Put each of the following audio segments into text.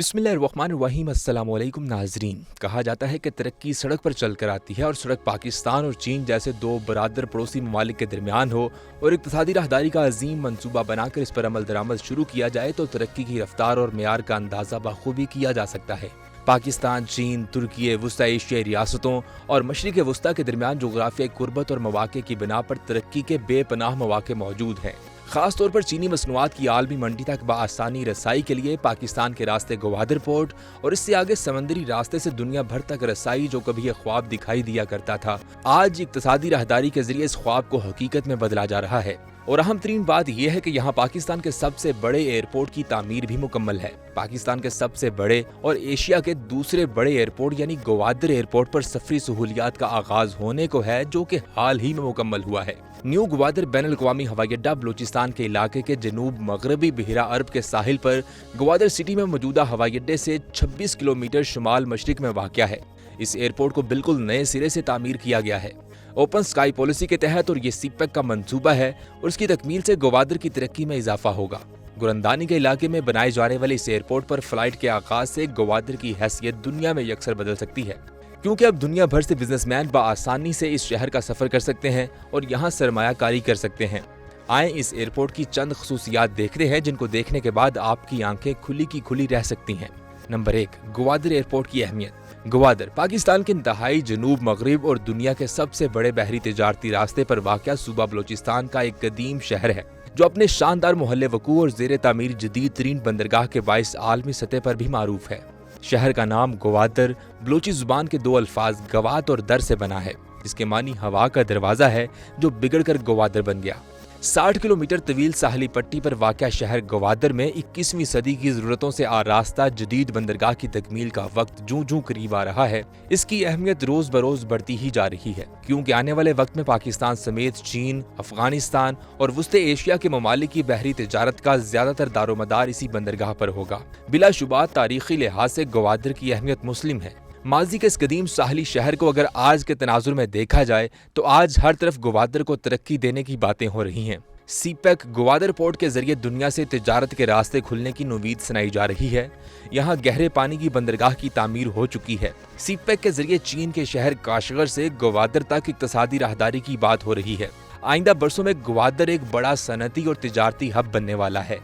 बिस्मिल्लाहिर्रहमानिर्रहीम। अस्सलामुअलैकुम नाजरीन। कहा जाता है कि तरक्की सड़क पर चल कर आती है और सड़क पाकिस्तान और चीन जैसे दो बरादर पड़ोसी ममालिक के दरमियान हो और इक़्तिसादी राहदारी का अजीम मंसूबा बनाकर इस पर अमल दरामद शुरू किया जाए तो तरक्की की रफ्तार और मेयार का अंदाज़ा बखूबी किया जा सकता है। पाकिस्तान, चीन, तुर्की, वस्ता एशियाई रियासतों और मशरिक़ वस्ता के दरमियान जोग्राफियाई कुर्बत और मवाक़े की बिना पर तरक्की के बेपनाह मवाक़े मौजूद हैं। खास तौर पर चीनी मसनूआत की आलमी मंडी तक बआसानी रसाई के लिए पाकिस्तान के रास्ते गवादर पोर्ट और इससे आगे समंदरी रास्ते से दुनिया भर तक रसाई, जो कभी एक ख्वाब दिखाई दिया करता था, आज इक़्तिसादी राहदारी के जरिए इस ख्वाब को हकीकत में बदला जा रहा है। और अहम तरीन बात यह है कि यहाँ पाकिस्तान के सबसे बड़े एयरपोर्ट की तामीर भी मुकम्मल है। पाकिस्तान के सबसे बड़े और एशिया के दूसरे बड़े एयरपोर्ट यानी गवादर एयरपोर्ट पर सफरी सहूलियात का आगाज होने को है, जो कि हाल ही में मुकम्मल हुआ है। न्यू गवादर बैनुल-अक़वामी हवाई अड्डा बलूचिस्तान के इलाके के जनूब मगरबी बहरा अरब के साहिल पर गवादर सिटी में मौजूदा हवाई अड्डे से 26 किलोमीटर शुमाल मशरिक में वाक़या है। इस एयरपोर्ट को बिल्कुल नए सिरे से तामीर किया गया है ओपन स्काई पॉलिसी के तहत, और ये सीपेक का मंसूबा है और उसकी तकमील से गवादर की तरक्की में इजाफा होगा। गुरंदानी के इलाके में बनाए जाने वाले इस एयरपोर्ट पर फ्लाइट के आगाज से गवादर की हैसियत दुनिया में यकसर बदल सकती है, क्योंकि अब दुनिया भर से बिजनेसमैन बआसानी से इस शहर का सफर कर सकते हैं और यहाँ सरमायाकारी कर सकते हैं। आए इस एयरपोर्ट की चंद खसूसियात देखते हैं, जिनको देखने के बाद आपकी आंखें खुली की खुली रह सकती हैं। नंबर 1, गवादर एयरपोर्ट की अहमियत। गवादर पाकिस्तान के इंतहाई जनूब मगरिब और दुनिया के सबसे बड़े बहरी तिजारती रास्ते पर वाक़या सूबा बलूचिस्तान का एक कदीम शहर है, जो अपने शानदार मोहल्ले वकू और जेर तामीर जदीद तरीन बंदरगाह के बाइस आलमी सतह पर भी मारूफ है। शहर का नाम गवादर बलोची जुबान के दो अल्फाज गवात और दर से बना है, जिसके मानी हवा का दरवाजा है, जो बिगड़कर गवादर बन गया। 60 किलोमीटर तवील साहली पट्टी पर वाक़या शहर गवादर में 21वीं सदी की जरूरतों से आरास्ता जदीद बंदरगाह की तकमील का वक्त जूं जूं करीब आ रहा है। इसकी अहमियत रोज बरोज बढ़ती ही जा रही है, क्योंकि आने वाले वक्त में पाकिस्तान समेत चीन, अफगानिस्तान और वस्ते एशिया के ममालिक की बहरी तिजारत का ज्यादातर दारोमदार इसी बंदरगाह पर होगा। बिलाशुबा तारीखी लिहाज से गवादर की अहमियत मुस्लिम है। माजी के इस कदीम साहली शहर को अगर आज के तनाजुर में देखा जाए तो आज हर तरफ गवादर को तरक्की देने की बातें हो रही हैं। सीपेक गवादर पोर्ट के जरिए दुनिया से तिजारत के रास्ते खुलने की उम्मीद सुनाई जा रही है। यहाँ गहरे पानी की बंदरगाह की तामीर हो चुकी है। सीपेक के जरिए चीन के शहर काशगर से गवादर तक इक़्तिसादी राहदारी की बात हो रही है। आइंदा बरसों में गवादर एक बड़ा सनती और तिजारती हब बनने वाला है।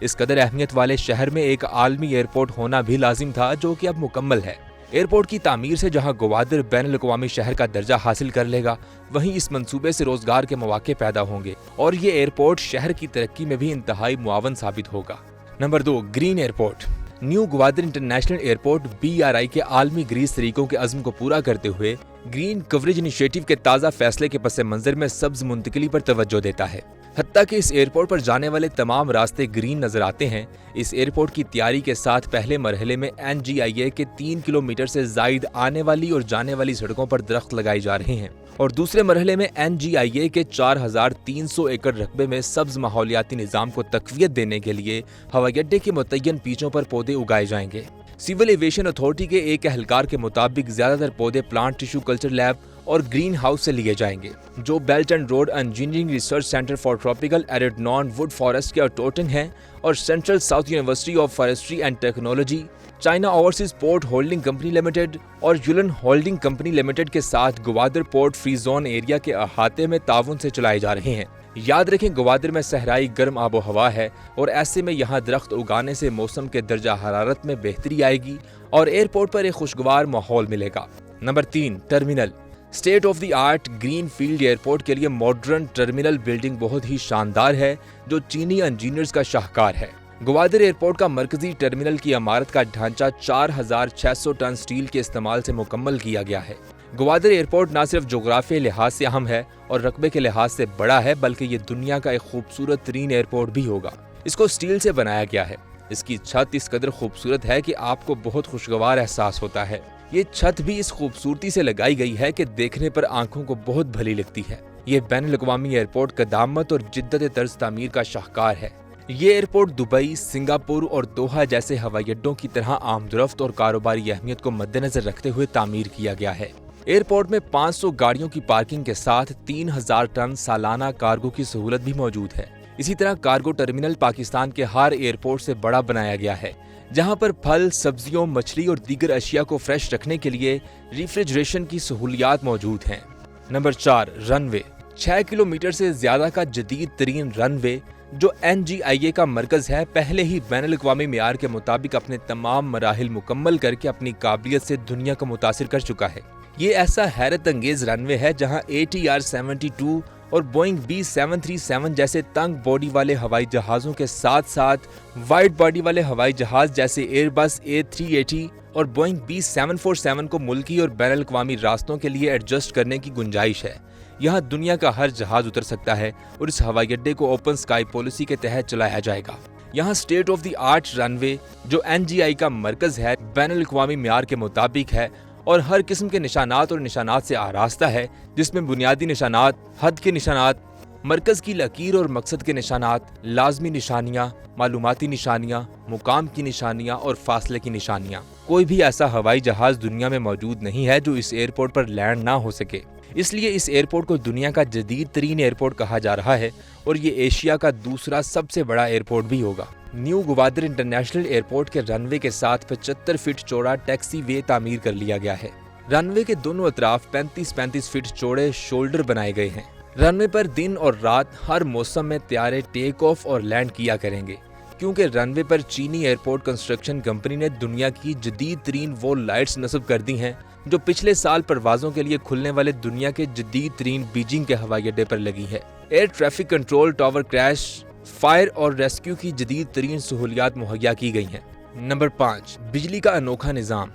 इस कदर अहमियत वाले शहर में एक आलमी एयरपोर्ट होना भी लाजिम था, जो कि अब मुकम्मल है। एयरपोर्ट की तामीर से जहां गवादर बैनुल-अक़वामी शहर का दर्जा हासिल कर लेगा, वहीं इस मंसूबे से रोजगार के मौके पैदा होंगे और ये एयरपोर्ट शहर की तरक्की में भी इंतहाई मुआवन साबित होगा। Number 2, green airport. New Gwadar international airport BRI के आलमी ग्रीस तरीकों के अज़्म को पूरा करते हुए ग्रीन कवरेज इनिशिएटिव के ताज़ा फैसले के पस मंजर में सब्ज मुंतकिली पर तवज्जो देता है। हत्ता कि इस एयरपोर्ट पर जाने वाले तमाम रास्ते ग्रीन नजर आते हैं। इस एयरपोर्ट की तैयारी के साथ पहले मरहले में NGIA के 3 किलोमीटर से जायद आने वाली और जाने वाली सड़कों पर दरख्त लगाए जा रहे हैं और दूसरे मरहले में NGIA के 4300 एकड़ रकबे में सब्ज माहौलियाती निज़ाम को तक़वियत देने के लिए हवाई अड्डे के मुतय्यन पीचों पर पौधे उगाए जाएंगे। सिविल एविएशन अथॉरिटी के एक एहलकार के मुताबिक ज्यादातर पौधे प्लांट टिश्यू कल्चर लैब और ग्रीन हाउस से लिए जाएंगे, जो belt and road engineering research centre for tropical arid non would forest के टोटन हैं और central south university of forestry and technology, China overseas port holding company limited और युलन holding company limited के साथ Gwadar port free zone area के अहाते में ताउन से चलाए जा रहे हैं। याद रखें, गवादर में सहराई गर्म आबो हवा है और ऐसे में यहाँ दरख्त उगाने से मौसम के दर्जा हरारत में बेहतरी आएगी और एयरपोर्ट पर एक खुशगवार माहौल मिलेगा। Number 3, terminal. State of the art green field airport के लिए मॉडर्न टर्मिनल बिल्डिंग बहुत ही शानदार है, जो चीनी इंजीनियर्स का शाहकार है। गवादर एयरपोर्ट का मरकजी टर्मिनल की इमारत का ढांचा 4600 टन स्टील के इस्तेमाल से मुकम्मल किया गया है। गवादर एयरपोर्ट न सिर्फ जोग्राफियाई लिहाज से अहम है और रकबे के लिहाज से बड़ा है, बल्कि ये दुनिया का एक खूबसूरत तरीन एयरपोर्ट भी होगा। इसको स्टील से बनाया गया है। इसकी छत इस कदर खूबसूरत है कि आपको बहुत खुशगवार एहसास होता है। ये छत भी इस खूबसूरती से लगाई गई है कि देखने पर आंखों को बहुत भली लगती है। ये बैनुल-अक़वामी एयरपोर्ट कदामत और जिद्दत तर्ज तामीर का शाहकार है। ये एयरपोर्ट दुबई, सिंगापुर और दोहा जैसे हवाई अड्डों की तरह आमदरफ्त और कारोबारी अहमियत को मद्देनजर रखते हुए तामीर किया गया है। एयरपोर्ट में 500 गाड़ियों की पार्किंग के साथ 3000 टन सालाना कार्गो की सहूलत भी मौजूद है। इसी तरह कार्गो टर्मिनल पाकिस्तान के हर एयरपोर्ट से बड़ा बनाया गया है। जहां पर फल, सब्जियों, मछली और दीगर अशिया को फ्रेश रखने के लिए रेफ्रिजरेशन की सहूलियात मौजूद हैं। Number 4, runway. 6 किलोमीटर से ज्यादा का जदीद तरीन रनवे जो NGIA का मरकज है, पहले ही बैनुल-अक़वामी मेयार के मुताबिक अपने तमाम मराहिल मुकम्मल करके अपनी काबिलियत से दुनिया को मुतासिर कर चुका है। ये ऐसा हैरत अंगेज रनवे है जहां ATR-72 और बोइंग B737 जैसे तंग बॉडी वाले हवाई जहाज़ों के साथ साथ वाइड बॉडी वाले हवाई जहाज जैसे एयरबस A380 और बोइंग B747 को मुल्की और बैनुल-अक़वामी रास्तों के लिए एडजस्ट करने की गुंजाइश है। यहाँ दुनिया का हर जहाज उतर सकता है और इस हवाई अड्डे को ओपन स्काई पॉलिसी के तहत चलाया जाएगा। यहाँ state of the art runway जो NGI का मरकज है, बैनुल-अक़वामी मेयार के मुताबिक है और हर किस्म के निशानात और निशानात से आरास्ता है, जिसमें बुनियादी निशानात, हद के निशानात, मरकज की लकीर और मकसद के निशानात, लाजमी निशानियाँ, मालूमाती निशानियाँ, मुकाम की निशानियाँ और फासले की निशानियाँ। कोई भी ऐसा हवाई जहाज दुनिया में मौजूद नहीं है जो इस एयरपोर्ट पर लैंड ना हो सके, इसलिए इस एयरपोर्ट को दुनिया का जदीद तरीन एयरपोर्ट कहा जा रहा है और ये एशिया का दूसरा सबसे बड़ा एयरपोर्ट भी होगा। न्यू ग्वादर इंटरनेशनल एयरपोर्ट के रनवे के साथ 75 फीट चौड़ा टैक्सी वे तामीर कर लिया गया है। रनवे के दोनों अतराफ 35-35 फीट चौड़े शोल्डर बनाए गए हैं। रनवे पर दिन और रात हर मौसम में तैयारे टेक ऑफ और लैंड किया करेंगे, क्योंकि रनवे पर चीनी एयरपोर्ट कंस्ट्रक्शन कंपनी ने दुनिया की जदीद तरीन वो लाइट्स नस्ब कर दी हैं जो पिछले साल परवाजों के लिए खुलने वाले दुनिया के जदीद तरीन बीजिंग के हवाई अड्डे पर लगी है। Air traffic control tower, crash, fire और रेस्क्यू की जदीद तरीन सहूलियात मुहैया की गई हैं। नंबर 5, बिजली का अनोखा निज़ाम।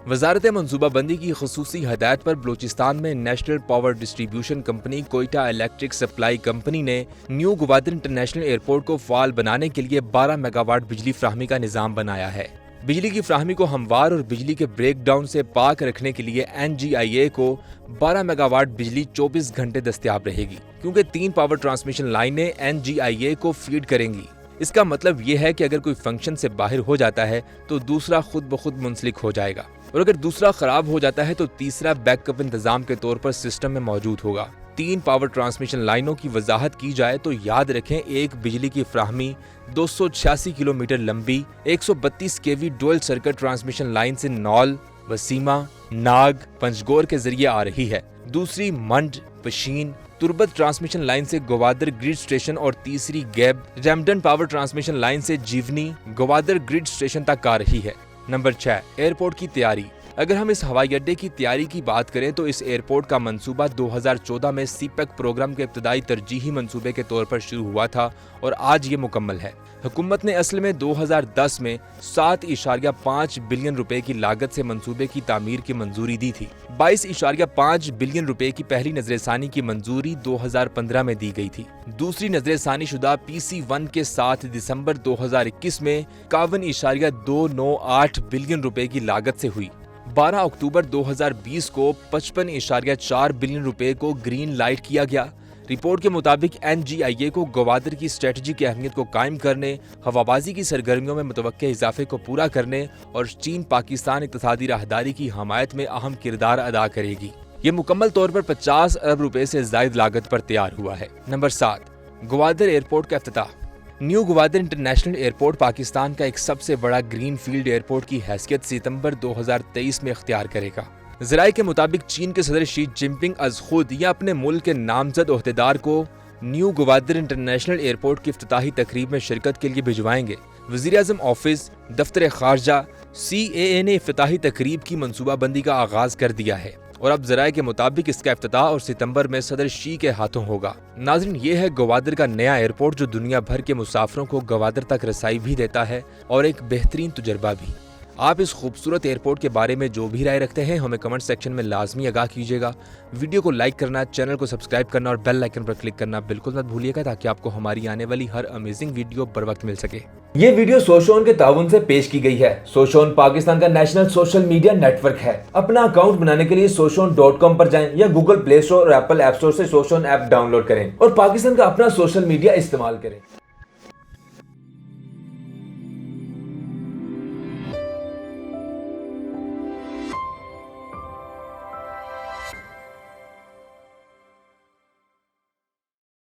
वजारत मनसूबाबंदी की खुसूसी हदायत पर बलूचिस्तान में national power distribution company Quetta electric supply company ने न्यू ग्वादर इंटरनेशनल एयरपोर्ट को फाल बनाने के लिए 12 मेगावाट बिजली फ्राहमी का निज़ाम बनाया है। बिजली की फ्राहमी को हमवार और बिजली के ब्रेक डाउन से पाक रखने के लिए NGIA को 12 मेगावाट बिजली 24 घंटे दस्तयाब रहेगी, क्योंकि 3 पावर ट्रांसमिशन लाइनें NGIA को फीड करेंगी। इसका मतलब ये है कि अगर कोई फंक्शन से बाहर हो जाता है तो दूसरा खुद ब खुद मुंसलिक हो जाएगा, और अगर दूसरा खराब हो जाता है तो तीसरा बैकअप इंतजाम के तौर पर सिस्टम में मौजूद होगा। 3 पावर ट्रांसमिशन लाइनों की वजाहत की जाए तो याद रखें, एक बिजली की फ्राहमी 286 किलोमीटर लंबी 132 kV dual circuit transmission line से नौल, वसीमा, नाग, पंजगोर के जरिए आ रही है। दूसरी मंड, पशीन, तुर्बत ट्रांसमिशन लाइन से ग्वादर ग्रिड स्टेशन और तीसरी गैब, रैमडन पावर ट्रांसमिशन लाइन से जीवनी, ग्वादर ग्रिड स्टेशन तक आ रही है। नंबर 6, एयरपोर्ट की तैयारी। अगर हम इस हवाई अड्डे की तैयारी की बात करें तो इस एयरपोर्ट का मंसूबा 2014 में CPEC प्रोग्राम के इब्तदाई तरजीही मंसूबे के तौर पर शुरू हुआ था और आज ये मुकम्मल है। हुकूमत ने असल में 2010 में 7.5 बिलियन रुपए की लागत से मंसूबे की तामीर की मंजूरी दी थी। 22.5 बिलियन रुपए की पहली नजरसानी की मंजूरी 2015 में दी गई थी। दूसरी नजरसानी शुदा PC1 के साथ दिसंबर 2021 में 51.298 बिलियन रुपए की लागत से हुई। 12 अक्टूबर 2020 को 55.4 बिलियन रुपए को ग्रीन लाइट किया गया। रिपोर्ट के मुताबिक NGIA को ग्वादर की स्ट्रेटजी की अहमियत को कायम करने, हवाबाजी की सरगर्मियों में मुतवक्के इजाफे को पूरा करने और चीन पाकिस्तान इक़्तिसादी राहदारी की हमायत में अहम किरदार अदा करेगी। ये मुकम्मल तौर पर 50 अरब रुपए से जायद लागत पर तैयार हुआ है। नंबर 7, ग्वादर एयरपोर्ट का इफ्तिताह। New Gwadar international airport Pakistan का एक सबसे बड़ा ग्रीन फील्ड एयरपोर्ट की हैसियत सितंबर 2023 में इख्तियार करेगा। ज़राए के मुताबिक चीन के सदर शी जिनपिंग अज खुद या अपने मुल्क के नामजद ओहदेदार को न्यू ग्वादर इंटरनेशनल एयरपोर्ट की इफ्तिताही तकरीब में शिरकत के लिए भिजवाएंगे। वज़ीर-ए-आज़म ऑफिस, दफ्तर खारजा, CAA ने इफ्तिताही तकरीब की मनसूबाबंदी का आगाज कर दिया है और अब ज़राए के मुताबिक इसका इफ्तिताह और सितंबर में सदर शी के हाथों होगा। नाज़रीन, ये है ग्वादर का नया एयरपोर्ट जो दुनिया भर के मुसाफिरों को ग्वादर तक रसाई भी देता है और एक बेहतरीन तजुर्बा भी। आप इस खूबसूरत एयरपोर्ट के बारे में जो भी राय रखते हैं हमें कमेंट सेक्शन में लाजमी आगाह कीजिएगा। वीडियो को लाइक करना, चैनल को सब्सक्राइब करना और बेल आइकन पर क्लिक करना बिल्कुल मत भूलिएगा, ताकि आपको हमारी आने वाली हर अमेजिंग वीडियो बर वक्त मिल सके। ये वीडियो सोशोन के ताउन से पेश की गई है। सोशोन पाकिस्तान का नेशनल सोशल मीडिया नेटवर्क है। अपना अकाउंट बनाने के लिए soshon.com पर जाएं या गूगल प्ले स्टोर और एप्पल ऐप स्टोर से सोशोन ऐप डाउनलोड करें और पाकिस्तान का अपना सोशल मीडिया इस्तेमाल करें।